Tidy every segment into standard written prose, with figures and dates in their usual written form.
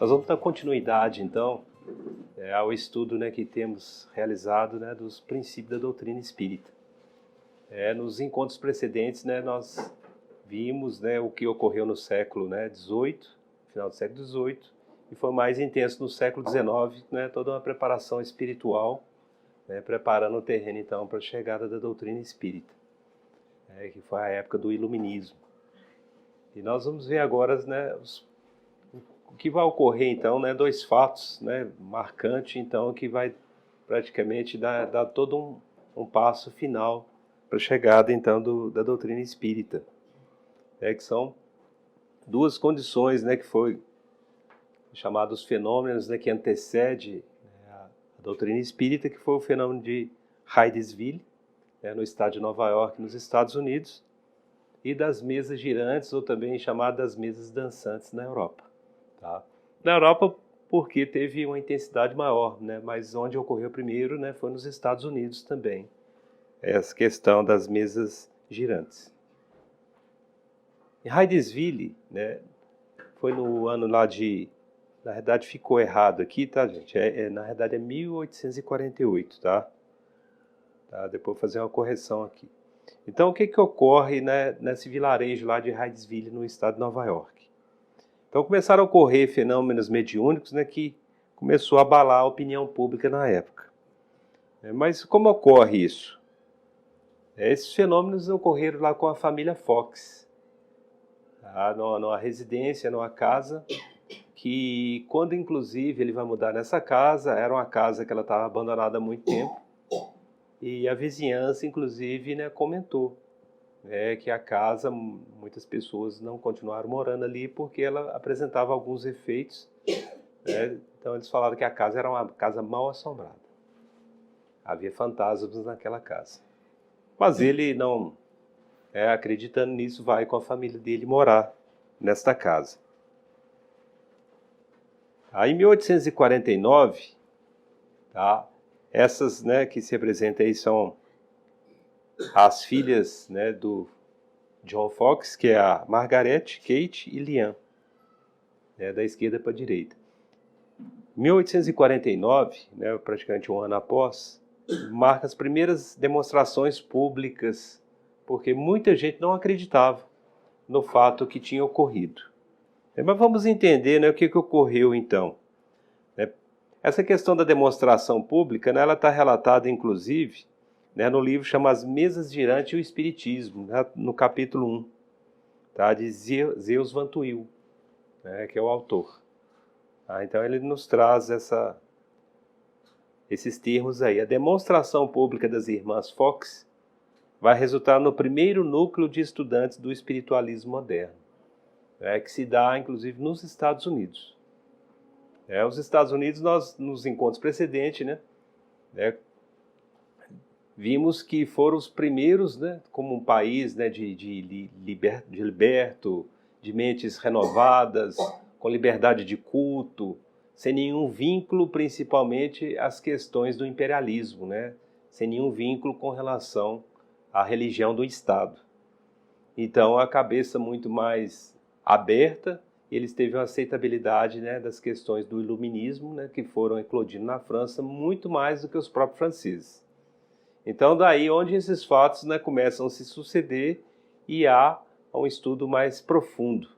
Nós vamos dar continuidade, então, ao estudo, né, que temos realizado, né, dos princípios da doutrina espírita. Nos encontros precedentes, né, nós vimos, né, o que ocorreu no século, né, XVIII, final do século XVIII, e foi mais intenso no século XIX, né, toda uma preparação espiritual, né, preparando o terreno, então, para a chegada da doutrina espírita, que foi a época do iluminismo. E nós vamos ver agora, né, o que vai ocorrer, então, né, dois fatos, né, marcantes, então, que vai praticamente dar todo um passo final para a chegada, então, da doutrina espírita, que são duas condições, né, que foi chamados fenômenos, né, que antecede, né, a doutrina espírita, que foi o fenômeno de Hydesville, né, no estado de Nova York, nos Estados Unidos, e das mesas girantes, ou também chamadas mesas dançantes na Europa. Tá? Na Europa, porque teve uma intensidade maior, né? Mas onde ocorreu primeiro, né, foi nos Estados Unidos também, essa questão das mesas girantes. Em Hydesville, né, foi no ano lá de... Na verdade, ficou errado aqui, tá, gente? Na verdade, é 1848, tá? Depois vou fazer uma correção aqui. Então, o que ocorre, né, nesse vilarejo lá de Hydesville, no estado de Nova York? Então, começaram a ocorrer fenômenos mediúnicos, né, que começou a abalar a opinião pública na época. Mas como ocorre isso? Esses fenômenos ocorreram lá com a família Fox, tá? Numa residência, numa casa, que quando, inclusive, ele vai mudar nessa casa, era uma casa que ela estava abandonada há muito tempo, e a vizinhança, inclusive, né, comentou que a casa, muitas pessoas não continuaram morando ali porque ela apresentava alguns efeitos. Né? Então eles falaram que a casa era uma casa mal assombrada. Havia fantasmas naquela casa. Mas ele não, acreditando nisso, vai com a família dele morar nesta casa. Aí, em 1849, tá, essas, né, que se representam aí são as filhas, né, do John Fox, que é a Margaret, Kate e Lian, né, da esquerda para a direita. Em 1849, né, praticamente um ano após, marca as primeiras demonstrações públicas, porque muita gente não acreditava no fato que tinha ocorrido. Mas vamos entender, né, o que ocorreu então. Essa questão da demonstração pública, né, ela está relatada, inclusive, né, no livro chama As Mesas Girantes e o Espiritismo, né, no capítulo 1, tá, de Zeus Van Tuyl, né, que é o autor. Então ele nos traz esses termos aí. A demonstração pública das irmãs Fox vai resultar no primeiro núcleo de estudantes do espiritualismo moderno, que se dá, inclusive, nos Estados Unidos. Os Estados Unidos, nós, nos encontros precedentes, né, vimos que foram os primeiros, né, como um país, né, de liberto, de mentes renovadas, com liberdade de culto, sem nenhum vínculo, principalmente, às questões do imperialismo, né, sem nenhum vínculo com relação à religião do Estado. Então, a cabeça muito mais aberta, eles teve uma aceitabilidade, né, das questões do iluminismo, né, que foram eclodindo na França muito mais do que os próprios franceses. Então, daí onde esses fatos, né, começam a se suceder e há um estudo mais profundo.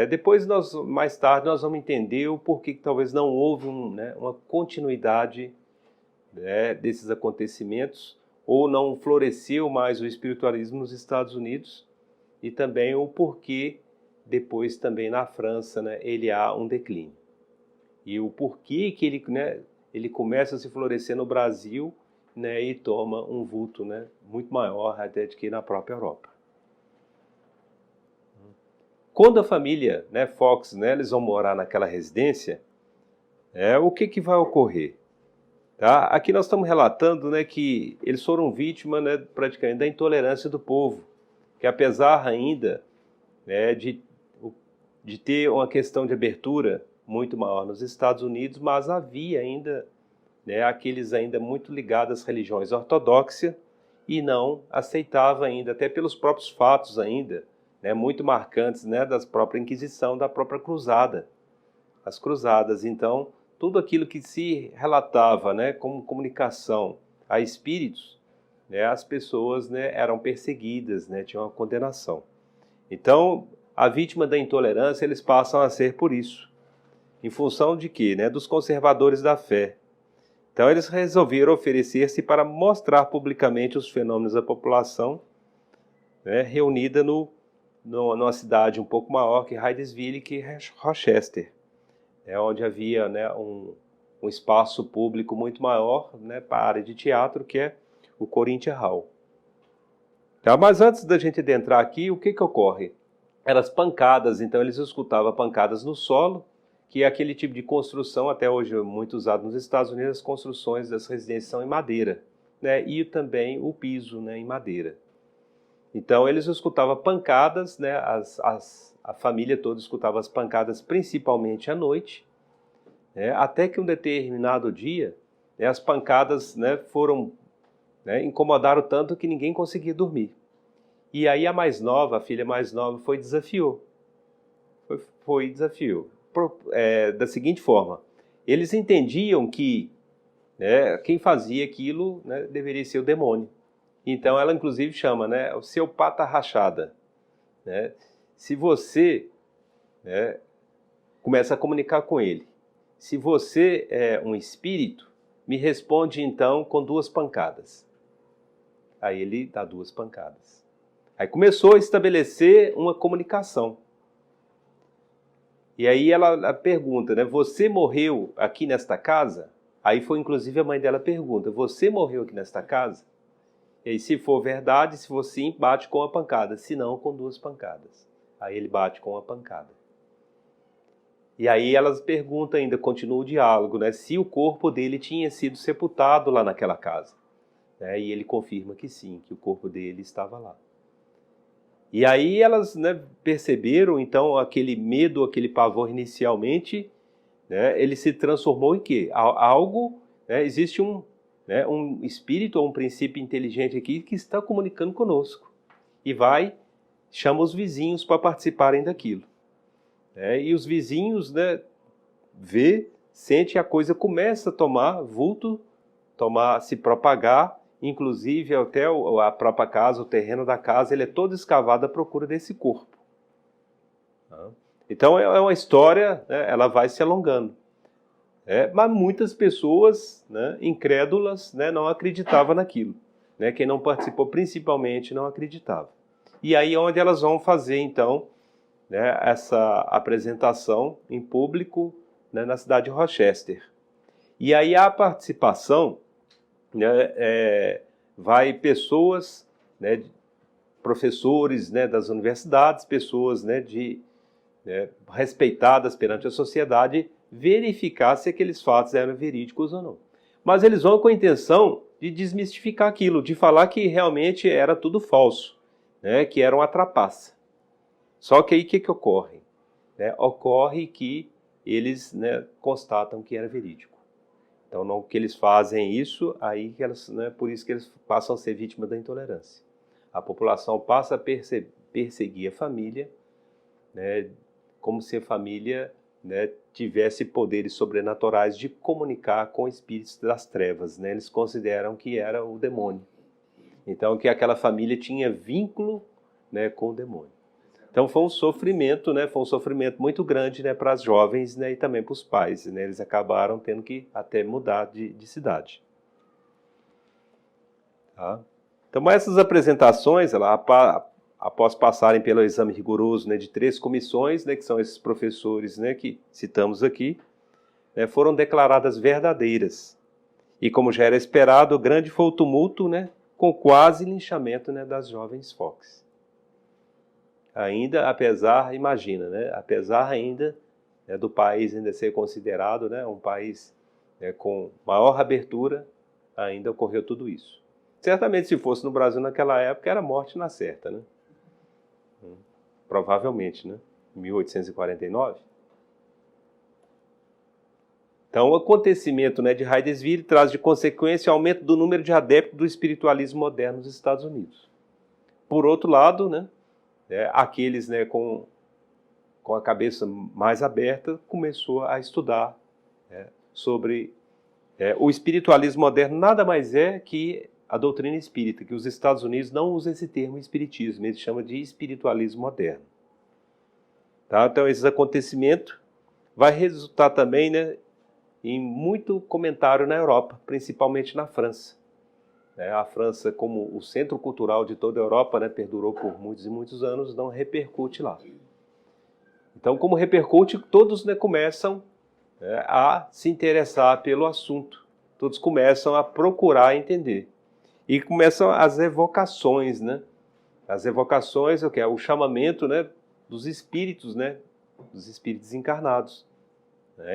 Depois, mais tarde, nós vamos entender o porquê que talvez não houve uma continuidade, né, desses acontecimentos, ou não floresceu mais o espiritualismo nos Estados Unidos, e também o porquê depois também na França, né, ele há um declínio. E o porquê que ele começa a se florescer no Brasil, né, e toma um vulto, né, muito maior até do que na própria Europa. Quando a família, né, Fox, né, eles vão morar naquela residência, o que vai ocorrer? Tá? Aqui nós estamos relatando, né, que eles foram vítimas, né, praticamente da intolerância do povo, que apesar ainda, né, de ter uma questão de abertura muito maior nos Estados Unidos, mas havia ainda, né, aqueles ainda muito ligados às religiões ortodoxas e não aceitava ainda, até pelos próprios fatos ainda, né, muito marcantes, né, da própria Inquisição, da própria Cruzada. as cruzadas. Então, tudo aquilo que se relatava, né, como comunicação a espíritos, né, as pessoas, né, eram perseguidas, né, tinham uma condenação. Então, a vítima da intolerância, eles passam a ser por isso. Em função de quê? Né, dos conservadores da fé. Então, eles resolveram oferecer-se para mostrar publicamente os fenômenos da população, né, reunida numa cidade um pouco maior que Hydesville, que Rochester, onde havia, né, um espaço público muito maior, né, para a área de teatro, que é o Corinthians Hall. Tá, mas antes da gente adentrar aqui, o que ocorre? Eram as pancadas, então eles escutavam pancadas no solo, que é aquele tipo de construção, até hoje muito usado nos Estados Unidos, as construções das residências são em madeira, né, e também o piso, né, em madeira. Então eles escutavam pancadas, né, a família toda escutava as pancadas principalmente à noite, né, até que um determinado dia, né, as pancadas, né, foram, né, incomodaram tanto que ninguém conseguia dormir. E aí a mais nova, a filha mais nova, desafiou da seguinte forma: eles entendiam que, né, quem fazia aquilo, né, deveria ser o demônio. Então ela inclusive chama, né, o seu pata rachada, né? Se você, né, começa a comunicar com ele, se você é um espírito, me responde então com 2 pancadas. Aí ele dá 2 pancadas. Aí começou a estabelecer uma comunicação. E aí ela pergunta, né, você morreu aqui nesta casa? Aí foi inclusive a mãe dela pergunta, você morreu aqui nesta casa? E aí, se for verdade, se for sim, bate com uma pancada. Se não, com 2 pancadas. Aí ele bate com uma pancada. E aí elas perguntam ainda, continua o diálogo, né, se o corpo dele tinha sido sepultado lá naquela casa. Né, e ele confirma que sim, que o corpo dele estava lá. E aí elas, né, perceberam, então, aquele medo, aquele pavor inicialmente, né, ele se transformou em quê? Algo, né, existe um espírito ou um princípio inteligente aqui que está comunicando conosco. E chama os vizinhos para participarem daquilo. E os vizinhos, né, sente a coisa começa a tomar vulto, se propagar, inclusive até a própria casa, o terreno da casa, ele é todo escavado à procura desse corpo. Então é uma história, né, ela vai se alongando. Mas muitas pessoas, né, incrédulas, né, não acreditavam naquilo. Né, quem não participou principalmente não acreditava. E aí é onde elas vão fazer então, né, essa apresentação em público, né, na cidade de Rochester. E aí a participação, né, vai pessoas, né, professores, né, das universidades, pessoas, né, respeitadas perante a sociedade, verificar se aqueles fatos eram verídicos ou não. Mas eles vão com a intenção de desmistificar aquilo, de falar que realmente era tudo falso, né, que era uma trapaça. Só que aí o que ocorre? Ocorre que eles, né, constatam que era verídico. Então, não que eles fazem isso, aí que elas, né, por isso que eles passam a ser vítimas da intolerância. A população passa a perseguir a família, né, como se a família, né, tivesse poderes sobrenaturais de comunicar com espíritos das trevas. Né? Eles consideram que era o demônio. Então, que aquela família tinha vínculo, né, com o demônio. Então, foi um sofrimento, né, muito grande, né, para as jovens, né, e também para os pais. Né? Eles acabaram tendo que até mudar de cidade. Tá? Então, essas apresentações, após passarem pelo exame rigoroso, né, de 3 comissões, né, que são esses professores, né, que citamos aqui, né, foram declaradas verdadeiras. E como já era esperado, grande foi o tumulto, né, com quase linchamento, né, das jovens Fox. Ainda, apesar ainda, né, do país ainda ser considerado, né, um país, né, com maior abertura, ainda ocorreu tudo isso. Certamente, se fosse no Brasil naquela época, era morte na certa, né? Provavelmente, né? 1849. Então, o acontecimento, né, de Hydesville traz de consequência o aumento do número de adeptos do espiritualismo moderno nos Estados Unidos. Por outro lado, né, aqueles, né, com com a cabeça mais aberta, começou a estudar sobre o espiritualismo moderno. Nada mais é que a doutrina espírita, que os Estados Unidos não usam esse termo espiritismo, eles chamam de espiritualismo moderno. Tá? Então, esse acontecimento vai resultar também, né, em muito comentário na Europa, principalmente na França. A França, como o centro cultural de toda a Europa, né, perdurou por muitos e muitos anos, não repercute lá. Então, como repercute, todos, né, começam a se interessar pelo assunto. Todos começam a procurar entender. E começam as evocações, né? As evocações, o que é o chamamento, né, dos espíritos, né, dos espíritos encarnados.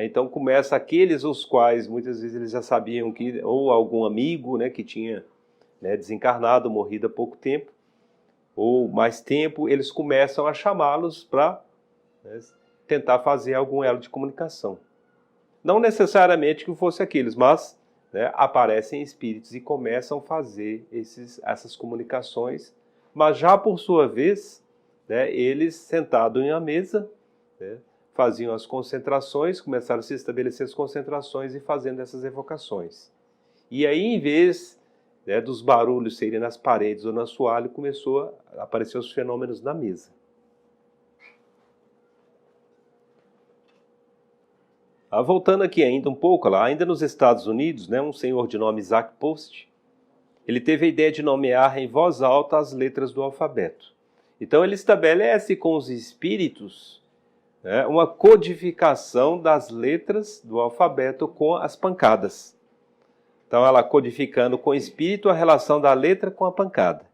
Então começa aqueles os quais muitas vezes eles já sabiam que, ou algum amigo, né, que tinha, né, desencarnado, morrido há pouco tempo, ou mais tempo, eles começam a chamá-los para, né, tentar fazer algum elo de comunicação. Não necessariamente que fosse aqueles, mas, né, aparecem espíritos e começam a fazer essas comunicações, mas já por sua vez, né, eles sentados em uma mesa, né, faziam as concentrações, começaram a se estabelecer as concentrações e fazendo essas evocações. E aí, em vez, né, dos barulhos serem nas paredes ou no assoalho, começou a aparecer os fenômenos na mesa. Voltando aqui ainda um pouco, lá, ainda nos Estados Unidos, né, um senhor de nome Isaac Post, ele teve a ideia de nomear em voz alta as letras do alfabeto. Então ele estabelece com os espíritos, né, uma codificação das letras do alfabeto com as pancadas. Então ela codificando com o espírito a relação da letra com a pancada,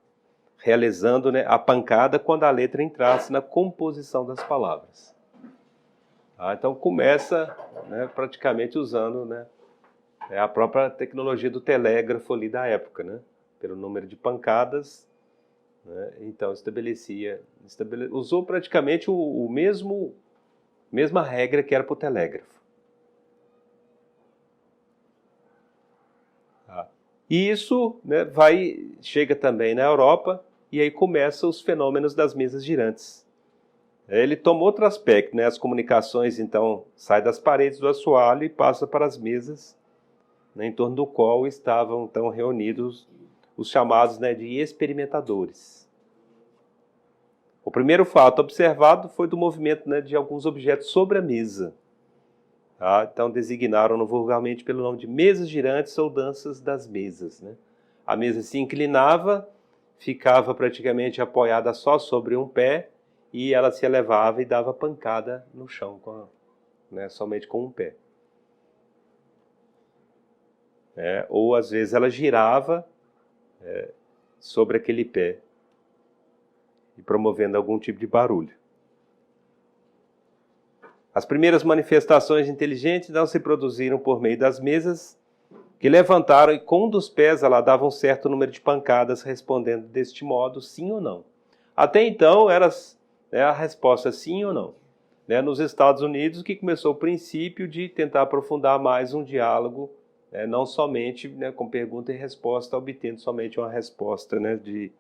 realizando, né, a pancada quando a letra entrasse na composição das palavras. Então começa, né, praticamente usando, né, a própria tecnologia do telégrafo ali da época, né, pelo número de pancadas, né, então usou praticamente mesma regra que era para o telégrafo. E isso, né, chega também na Europa e aí começam os fenômenos das mesas girantes. Ele toma outro aspecto, né? As comunicações, então, saem das paredes do assoalho e passam para as mesas, né, em torno do qual estavam, então, reunidos os chamados, né, de experimentadores. O primeiro fato observado foi do movimento, né, de alguns objetos sobre a mesa. Então, designaram-no vulgarmente pelo nome de mesas girantes ou danças das mesas, né? A mesa se inclinava, ficava praticamente apoiada só sobre um pé, e ela se elevava e dava pancada no chão, somente com um pé. Ou às vezes ela girava sobre aquele pé, e promovendo algum tipo de barulho. As primeiras manifestações inteligentes não se produziram por meio das mesas, que levantaram e com um dos pés ela dava um certo número de pancadas, respondendo deste modo, sim ou não. Até então era a resposta sim ou não. Nos Estados Unidos, que começou o princípio de tentar aprofundar mais um diálogo, não somente, né, com pergunta e resposta, obtendo somente uma resposta, né, de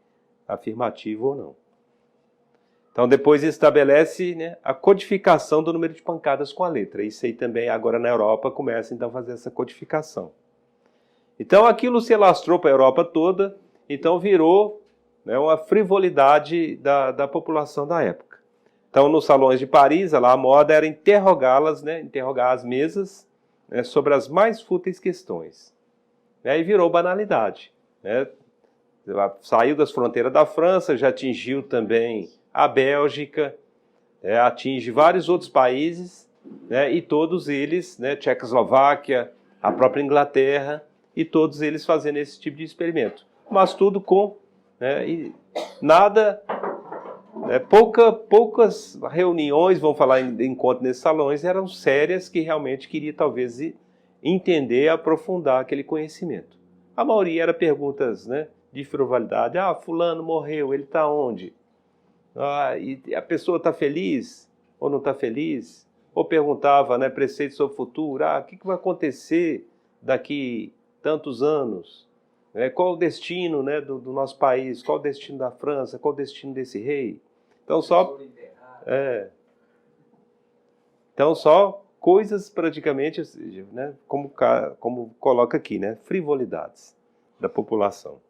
afirmativo ou não. Então depois estabelece, né, a codificação do número de pancadas com a letra. Isso aí também agora na Europa começa então a fazer essa codificação. Então aquilo se alastrou para a Europa toda, então virou, né, uma frivolidade da população da época. Então nos salões de Paris, lá, a moda era interrogá-las, né, interrogar as mesas, né, sobre as mais fúteis questões. E virou banalidade. Né? Saiu das fronteiras da França, já atingiu também a Bélgica, atinge vários outros países, né, e todos eles, né, Tchecoslováquia, a própria Inglaterra, e todos eles fazendo esse tipo de experimento. Mas tudo com, né, e nada, poucas reuniões, vamos falar em encontro nesses salões, eram sérias, que realmente queria talvez entender, aprofundar aquele conhecimento. A maioria era perguntas, né, de frivolidade. Fulano morreu, ele está onde? E a pessoa está feliz ou não está feliz? Ou perguntava, né, preceito sobre o futuro, o que vai acontecer daqui tantos anos? Qual o destino, né, do nosso país? Qual o destino da França? Qual o destino desse rei? Então Então, só coisas praticamente, né, como coloca aqui, né, frivolidades da população.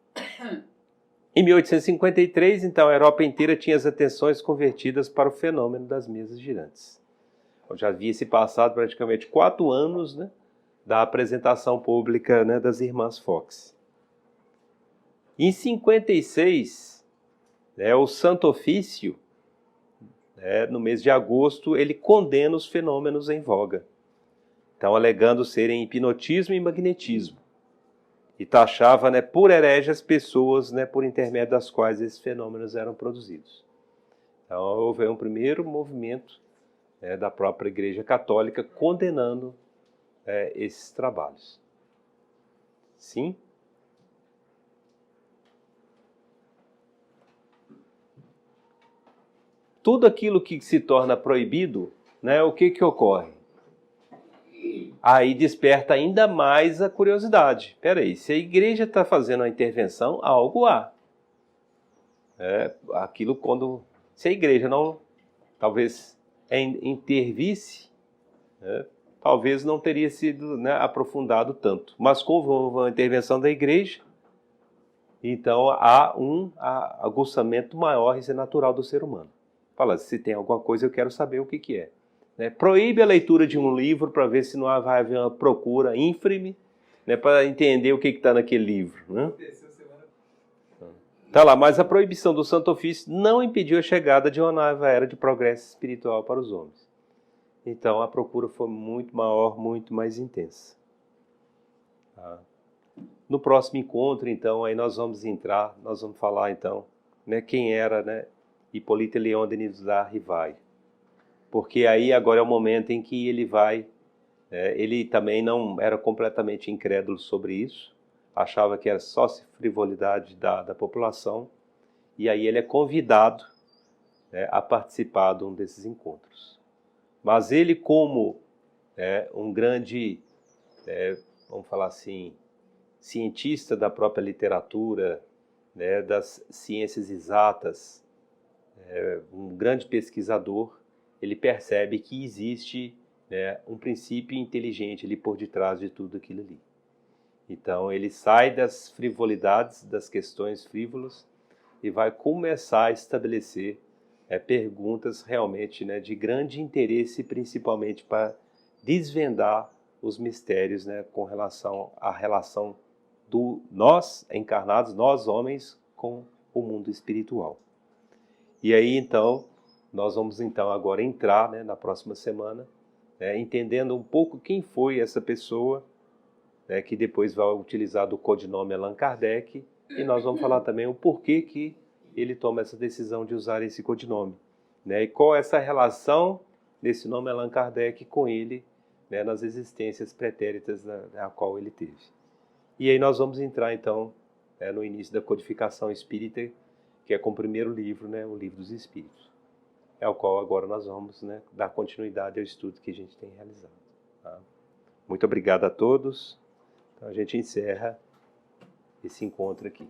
Em 1853, então, a Europa inteira tinha as atenções convertidas para o fenômeno das mesas girantes. Eu já havia se passado praticamente 4 anos, né, da apresentação pública, né, das irmãs Fox. Em 56, o Santo Ofício, no mês de agosto, ele condena os fenômenos em voga, então alegando serem hipnotismo e magnetismo, e taxava, né, por herege as pessoas, né, por intermédio das quais esses fenômenos eram produzidos. Então houve um primeiro movimento da própria Igreja Católica condenando esses trabalhos. Sim? Tudo aquilo que se torna proibido, né, o que ocorre? Aí desperta ainda mais a curiosidade. Espera aí, se a igreja está fazendo uma intervenção, algo há. Aquilo quando... Se a igreja não, talvez, intervisse, talvez não teria sido, né, aprofundado tanto. Mas com a intervenção da igreja, então há um aguçamento maior, isso é natural do ser humano. Fala, se tem alguma coisa eu quero saber o que é. Proíbe a leitura de um livro para ver se não vai haver uma procura ínfime, né, para entender o que está naquele livro. Né? Tá lá, mas a proibição do Santo Ofício não impediu a chegada de uma nova era de progresso espiritual para os homens. Então a procura foi muito maior, muito mais intensa. Tá? No próximo encontro, então, aí nós vamos falar, então, né, quem era, né, Hippolyte Léon Denis Rivail. Porque aí agora é o momento em que ele vai... ele também não era completamente incrédulo sobre isso, achava que era só frivolidade da população, e aí ele é convidado, a participar de um desses encontros. Mas ele, como um grande, vamos falar assim, cientista da própria literatura, né, das ciências exatas, um grande pesquisador, ele percebe que existe, né, um princípio inteligente ali por detrás de tudo aquilo ali. Então ele sai das frivolidades, das questões frívolas, e vai começar a estabelecer perguntas realmente, né, de grande interesse, principalmente para desvendar os mistérios, né, com relação à relação do nós encarnados, nós homens, com o mundo espiritual. E aí então, nós vamos então agora entrar, né, na próxima semana, entendendo um pouco quem foi essa pessoa, né, que depois vai utilizar do codinome Allan Kardec, e nós vamos falar também o porquê que ele toma essa decisão de usar esse codinome, né, e qual é essa relação desse nome Allan Kardec com ele, né, nas existências pretéritas a qual ele teve. E aí nós vamos entrar então no início da codificação espírita, que é com o primeiro livro, né, o Livro dos Espíritos, ao qual agora nós vamos, né, dar continuidade ao estudo que a gente tem realizado. Tá? Muito obrigado a todos. Então a gente encerra esse encontro aqui.